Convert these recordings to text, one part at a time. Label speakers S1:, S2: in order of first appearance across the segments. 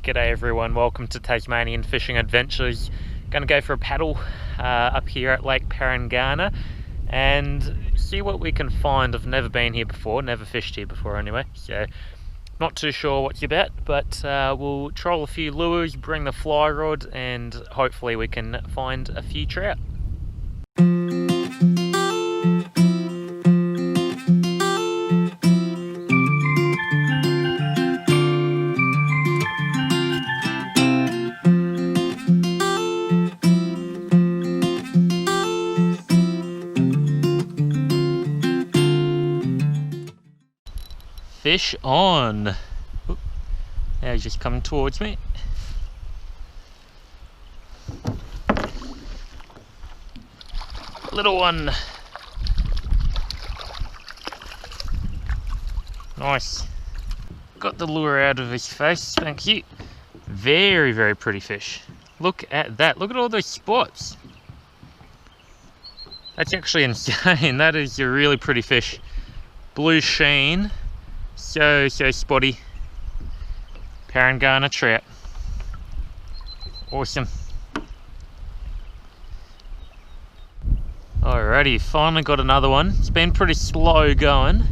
S1: G'day everyone, welcome to Tasmanian Fishing Adventures. Gonna go for a paddle up here at Lake Parangana and see what we can find. I've never been here before, never fished here before anyway, so not too sure what's about, but we'll troll a few lures, bring the fly rod, and hopefully we can find a few trout. Fish on. Oop. Now he's just coming towards me. Little one. Nice. Got the lure out of his face, thank you. Very, very pretty fish. Look at that. Look at all those spots. That's actually insane. That is a really pretty fish. Blue sheen. So spotty. Parangana trout. Awesome. Alrighty, finally got another one. It's been pretty slow going.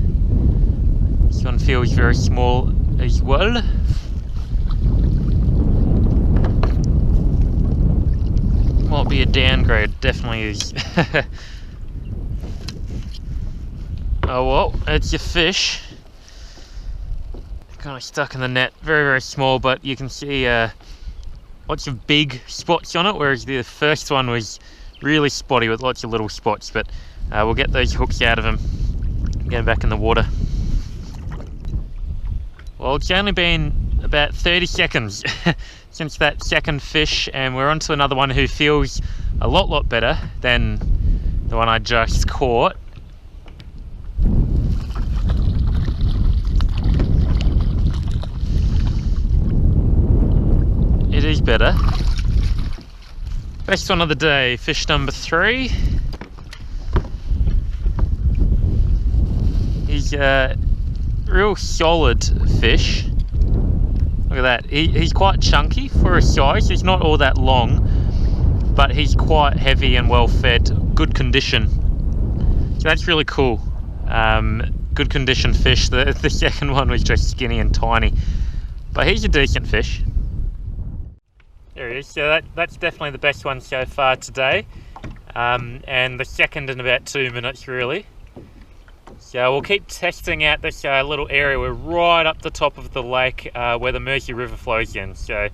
S1: This one feels very small as well. Might be a downgrade, definitely is. Oh well, it's your fish. Kind of stuck in the net, very, very small, but you can see lots of big spots on it, whereas the first one was really spotty with lots of little spots. But we'll get those hooks out of him, get him back in the water. Well, it's only been about 30 seconds since that second fish, and we're on to another one who feels a lot better than the one I just caught. It is better. Best one of the day, fish number 3. He's a real solid fish. Look at that. He's quite chunky for his size. He's not all that long, but he's quite heavy and well fed. Good condition. So that's really cool. Good condition fish. The second one was just skinny and tiny, but he's a decent fish. There he is. So that's definitely the best one so far today, and the second in about 2 minutes really. So we'll keep testing out this little area. We're right up the top of the lake where the Mersey River flows in, so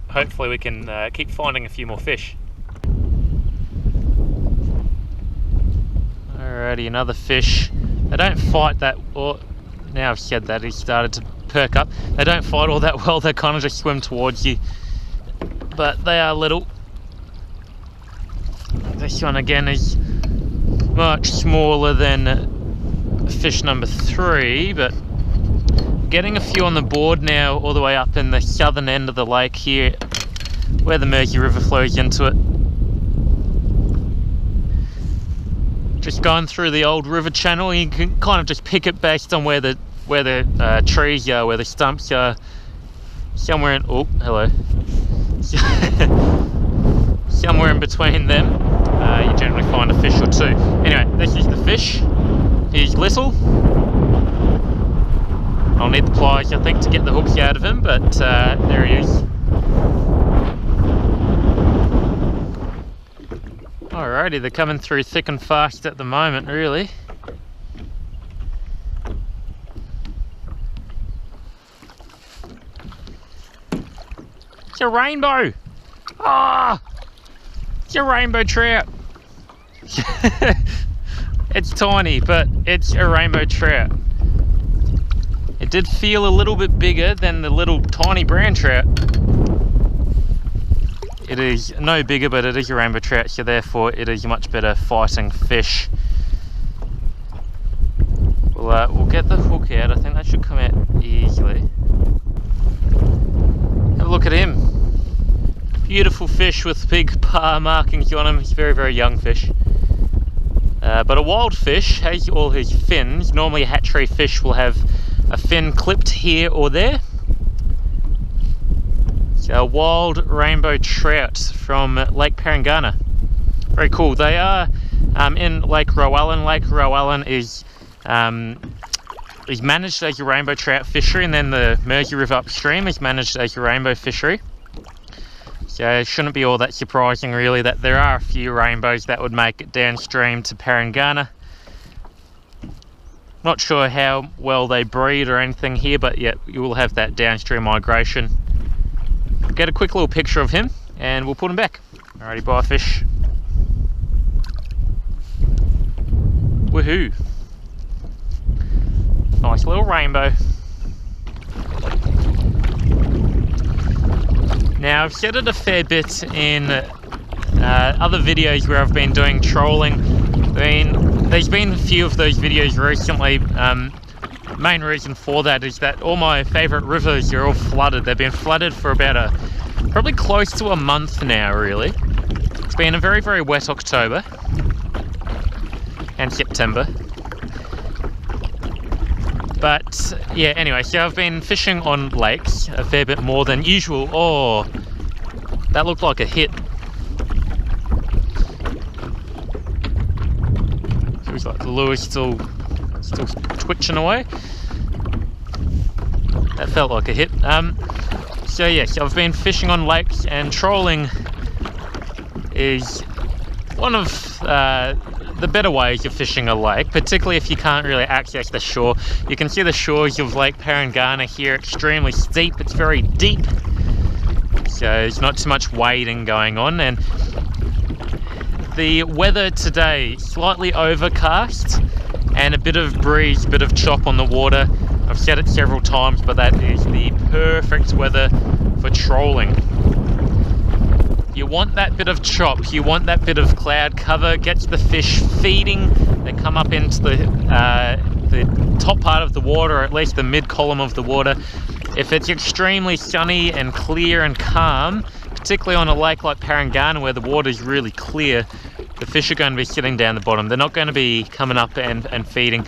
S1: hopefully we can keep finding a few more fish. Alrighty, another fish. They don't fight that, or now I've said that, he started to perk up. They don't fight all that well, they kind of just swim towards you, but they are little. This one again is much smaller than fish number 3, but getting a few on the board now all the way up in the southern end of the lake here where the Mersey River flows into it. Just going through the old river channel, you can kind of just pick it based on where the trees are, where the stumps are. Somewhere in, oh, hello. Somewhere in between them, you generally find a fish or two. Anyway, this is the fish. He's little. I'll need the pliers, I think, to get the hooks out of him, but there he is. Alrighty, they're coming through thick and fast at the moment, really. It's a rainbow! Ah! It's a rainbow trout! It's tiny, but it's a rainbow trout. It did feel a little bit bigger than the little tiny brown trout. It is no bigger, but it is a rainbow trout, so therefore it is a much better fighting fish. We'll get the hook out. I think that should come out easily. Have a look at him. Beautiful fish with big bar markings on him. He's a very, very young fish. But a wild fish has all his fins. Normally a hatchery fish will have a fin clipped here or there. So wild rainbow trout from Lake Parangana. Very cool. They are in Lake Rowan. Lake Rowan is managed as a rainbow trout fishery, and then the Mersey River upstream is managed as a rainbow fishery. So it shouldn't be all that surprising really that there are a few rainbows that would make it downstream to Parangana. Not sure how well they breed or anything here, but yeah, you will have that downstream migration. Get a quick little picture of him and we'll put him back. Alrighty, bye fish. Woohoo! Nice little rainbow. Now I've said it a fair bit in other videos where I've been doing trolling. There's been a few of those videos recently. Main reason for that is that all my favourite rivers are all flooded. They've been flooded for about probably close to a month now really. It's been a very, very wet October and September. But yeah, anyway, so I've been fishing on lakes a fair bit more than usual. Oh, that looked like a hit. Feels like the lure is still twitching away. That felt like a hit. So yeah, so I've been fishing on lakes, and trolling is one of the better ways of fishing a lake, particularly if you can't really access the shore. You can see the shores of Lake Parangana here, extremely steep, it's very deep, so there's not too much wading going on. And the weather today, slightly overcast and a bit of breeze, a bit of chop on the water. I've said it several times, but that is the perfect weather for trolling. You want that bit of chop, you want that bit of cloud cover, gets the fish feeding. They come up into the top part of the water, or at least the mid column of the water. If it's extremely sunny and clear and calm, particularly on a lake like Parangana where the water is really clear, the fish are going to be sitting down the bottom. They're not going to be coming up and feeding.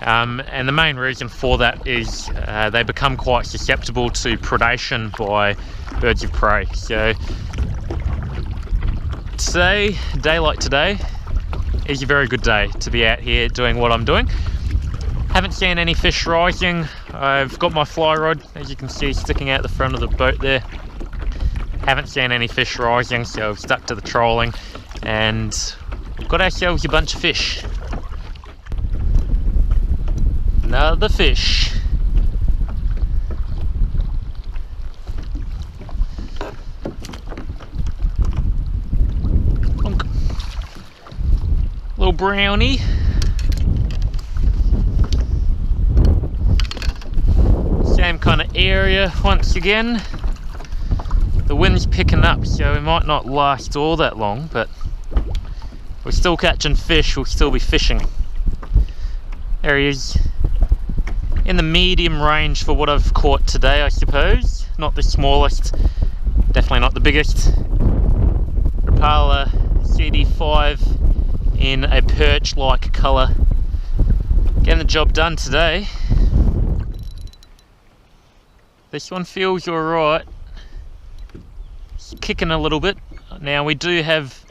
S1: And the main reason for that is they become quite susceptible to predation by birds of prey. So today, a day like today, is a very good day to be out here doing what I'm doing. Haven't seen any fish rising. I've got my fly rod, as you can see, sticking out the front of the boat there. Haven't seen any fish rising, so I've stuck to the trolling and got ourselves a bunch of fish. Another fish. Little brownie. Same kind of area once again. The wind's picking up, so we might not last all that long, but we're still catching fish, we'll still be fishing. There he is. In the medium range for what I've caught today, I suppose. Not the smallest, definitely not the biggest. Rapala CD5 in a perch-like colour. Getting the job done today. This one feels alright. It's kicking a little bit. Now we do have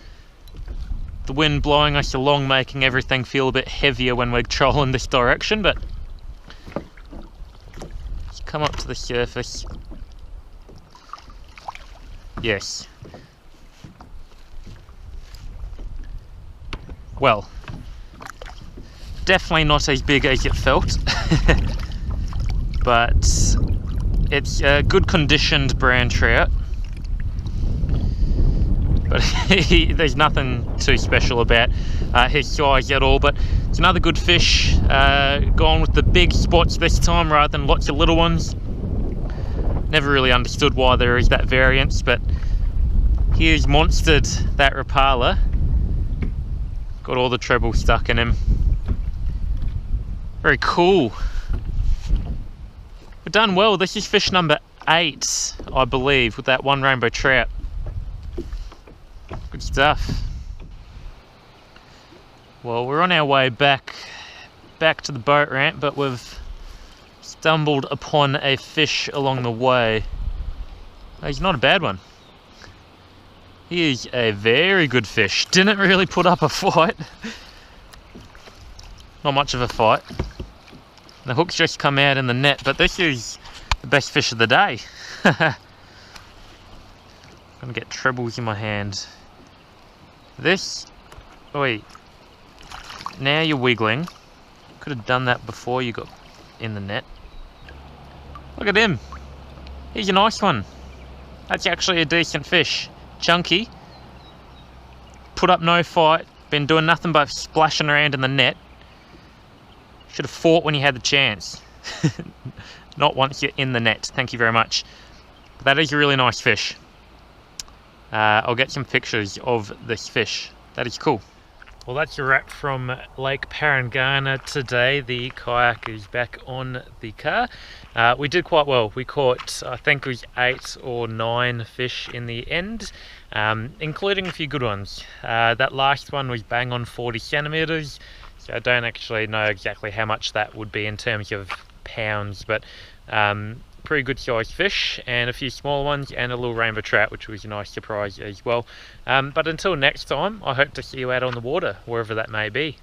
S1: the wind blowing us along, making everything feel a bit heavier when we're trolling this direction, but let's come up to the surface. Yes. Well, definitely not as big as it felt, but it's a good conditioned brown trout. But there's nothing too special about his size at all, but it's another good fish. Gone with the big spots this time rather than lots of little ones. Never really understood why there is that variance, but he's monstered that Rapala. Got all the treble stuck in him. Very cool. We've done well. This is fish number 8, I believe, with that one rainbow trout. Good stuff. Well, we're on our way back to the boat ramp, but we've stumbled upon a fish along the way. He's not a bad one. He is a very good fish. Didn't really put up a fight. Not much of a fight. The hook's just come out in the net, but this is the best fish of the day. I'm gonna get trebles in my hand. This, wait, now you're wiggling. Could have done that before you got in the net. Look at him. He's a nice one. That's actually a decent fish. Chunky. Put up no fight. Been doing nothing but splashing around in the net. Should have fought when you had the chance. Not once you're in the net. Thank you very much. But that is a really nice fish. I'll get some pictures of this fish. That is cool. Well, that's a wrap from Lake Parangana today. The kayak is back on the car. We did quite well. We caught, I think it was 8 or 9 fish in the end, including a few good ones. That last one was bang on 40 centimeters. So I don't actually know exactly how much that would be in terms of pounds, but pretty good sized fish, and a few small ones, and a little rainbow trout, which was a nice surprise as well. But until next time, I hope to see you out on the water, wherever that may be.